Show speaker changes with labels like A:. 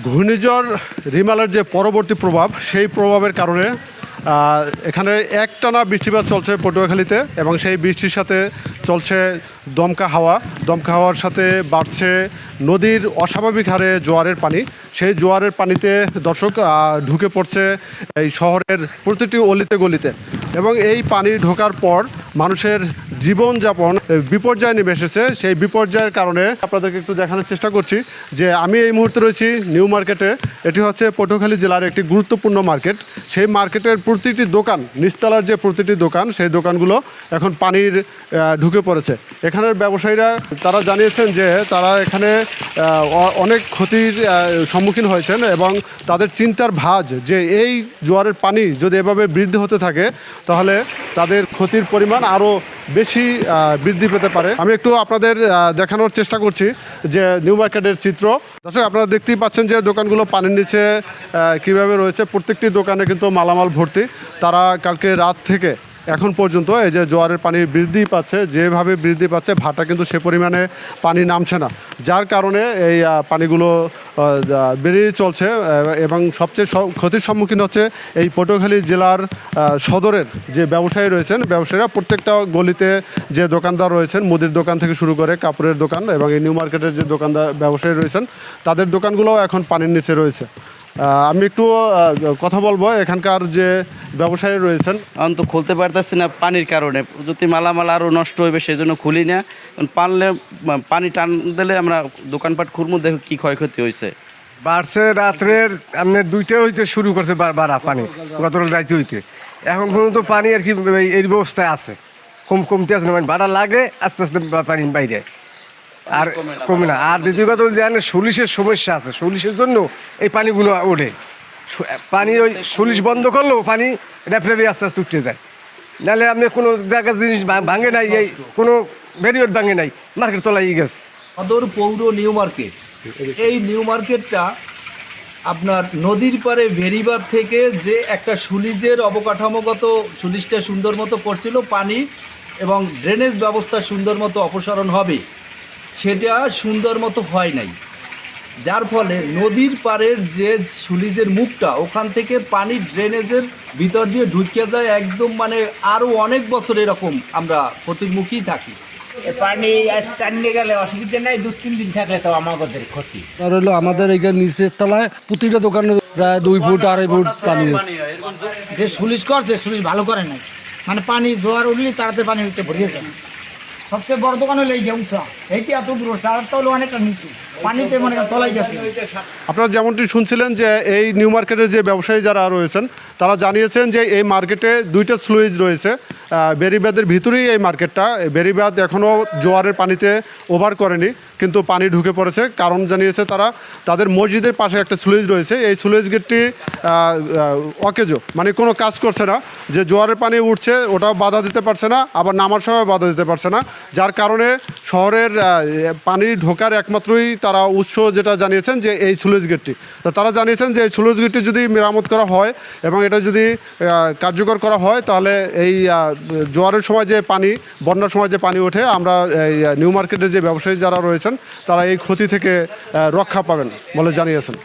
A: ঘূর্ণিঝড় রিমালের যে পরবর্তী প্রভাব সেই প্রভাবের কারণে এখানে একটানা বৃষ্টিপাত চলছে পটুয়াখালীতে এবং সেই বৃষ্টির সাথে চলছে দমকা হাওয়ার সাথে বাড়ছে নদীর অস্বাভাবিক হারে জোয়ারের পানি। সেই জোয়ারের পানিতে দর্শক ঢুকে পড়ছে এই শহরের প্রতিটি অলিতে গলিতে এবং এই পানি ঢোকার পর মানুষের জীবনযাপন বিপর্যয় নেমে এসেছে। সেই বিপর্যয়ের কারণে আপনাদেরকে একটু দেখানোর চেষ্টা করছি যে আমি এই মুহূর্তে রয়েছি নিউ মার্কেটে। এটি হচ্ছে পটুয়াখালী জেলার একটি গুরুত্বপূর্ণ মার্কেট। সেই মার্কেটের প্রতিটি দোকান, নিচতলার যে প্রতিটি দোকান, সেই দোকানগুলো এখন পানির ঢুকে পড়েছে। এখানের ব্যবসায়ীরা তারা জানিয়েছেন যে তারা এখানে অনেক ক্ষতির সম্মুখীন হয়েছেন এবং তাদের চিন্তার ভাঁজ যে এই জোয়ারের পানি যদি এভাবে বৃদ্ধি হতে থাকে তাহলে তাদের ক্ষতির পরিমাণ আরও বেশি বৃদ্ধি পেতে পারে। আমি একটু আপনাদের দেখানোর চেষ্টা করছি যে নিউ মার্কেটের চিত্র। দর্শক, আপনারা দেখতেই পাচ্ছেন যে দোকানগুলো পানির নিচে কীভাবে রয়েছে। প্রত্যেকটি দোকানে কিন্তু মালামাল ভর্তি। তারা কালকে রাত থেকে এখন পর্যন্ত এই যে জোয়ারের পানি বৃদ্ধি পাচ্ছে, যেভাবে বৃদ্ধি পাচ্ছে ভাটা কিন্তু সে পরিমাণে পানি নামছে না, যার কারণে এই পানিগুলো বেরিয়ে চলছে এবং সবচেয়ে ক্ষতির সম্মুখীন হচ্ছে এই পটুয়াখালী জেলার সদরের যে ব্যবসায়ী রয়েছেন। ব্যবসায়ীরা প্রত্যেকটা গলিতে যে দোকানদার রয়েছেন, মুদির দোকান থেকে শুরু করে কাপড়ের দোকান এবং এই নিউ মার্কেটের যে দোকানদার ব্যবসায়ী রয়েছেন, তাদের দোকানগুলোও এখন পানির নিচে রয়েছে। আমি একটু কথা বলবো এখানকার যে ব্যবসায়ী রয়েছেন।
B: এখন তো খুলতে পারতেছি না পানির কারণে, যদি মালামাল আরও নষ্ট হইবে সেই জন্য খুলি না। পানি টান দিলে আমরা দোকানপাট খুলবো, দেখো কী ক্ষয়ক্ষতি হয়েছে।
C: বাড়ছে রাত্রের আপনার 2টা হইতে শুরু করছে বাড়া পানি, গতকাল রাতে হইতে এখন পর্যন্ত পানি আর কি এই ব্যবস্থায় আছে, কমতে আছে না, মানে বাড়া লাগে আস্তে আস্তে পানি বাইরে আর কমে না। আর দ্বিতীয় কথা জানেন সলিষের সমস্যা আছে, সলিষের জন্য এই পানিগুলো ওঠে। পানি ওই সলিষ বন্ধ করলেও পানি র্যাপে আস্তে আস্তে উঠতে যায়। নাহলে আপনি কোনো জায়গার জিনিস ভাঙে নাই, এই কোনো ব্যারিয়ার ভাঙে নাই, মার্কেট তলায় গেছে।
D: সদর পৌর নিউ মার্কেট, এই নিউ মার্কেটটা আপনার নদীর পাড়ে বেরিবাদ থেকে যে একটা সুলিজের অবকাঠামোগত সুলিজটা সুন্দর মতো করছিল, পানি এবং ড্রেনেজ ব্যবস্থা সুন্দর মতো অপসারণ হবে, সেটা সুন্দর মতো হয় নাই। যার ফলে নদীর পাড়ের যে সুলিজের মুখটা, ওখান থেকে পানি ড্রেনেজের ভিতর দিয়ে ঢুকিয়ে যায় একদম, মানে আরও অনেক বছর এরকম আমরা ক্ষতির থাকি।
E: পানি টানিয়ে গেলে অসুবিধা নাই, 2-3 দিন থাকলে তো আমাদের ক্ষতি।
F: আর হলো আমাদের এইখানে নিচের তলায় প্রতিটা দোকানে প্রায় 2 ফুট 2.5 ফুট পানি আছে।
E: যে সুলিশ করছে, সুলিশ ভালো করে নাই, মানে পানি জোয়ার উঠলে তাড়াতাড়ি পানি উঠতে ভরিয়ে যায়। সবচেয়ে বড় দোকান হলো এই যে উঁচা, এইটি এত দূর হচ্ছে, আর তো হলো অনেকটা নিচু, পানিতে মানে তলাই গেছে।
A: আপনারা যেমনটি শুনছিলেন যে এই নিউ মার্কেটের যে ব্যবসায়ী যারা রয়েছেন তারা জানিয়েছেন যে এই মার্কেটে 2টা স্লুইজ রয়েছে। বেরিবাদের ভিতরেই এই মার্কেটটা। বেরিবাদ এখনও জোয়ারের পানিতে ওভার করেনি, কিন্তু পানি ঢুকে পড়েছে। কারণ জানিয়েছে তারা, তাদের মসজিদের পাশে একটা স্লুইজ রয়েছে, এই স্লুইজ গেটটি অকেজো, মানে কোনো কাজ করছে না। যে জোয়ারের পানি উঠছে ওটাও বাধা দিতে পারছে না, আবার নামার সময় বাধা দিতে পারছে না, যার কারণে শহরের পানি ঢোকার একমাত্রই তারা উৎস যেটা জানিয়েছেন যে এই স্লুইজ গেটটি। তো তারা জানিয়েছেন যে এই স্লুইজ গেটটি যদি মেরামত করা হয় এবং এটা যদি কার্যকর করা হয় তাহলে এই জোয়ারের সময় যে পানি, বন্যার সময় যে পানি ওঠে, আমরা এই নিউ মার্কেটের যে ব্যবসায়ী যারা রয়েছেন তারা এই ক্ষতি থেকে রক্ষা পাবেন বলে জানিয়েছেন।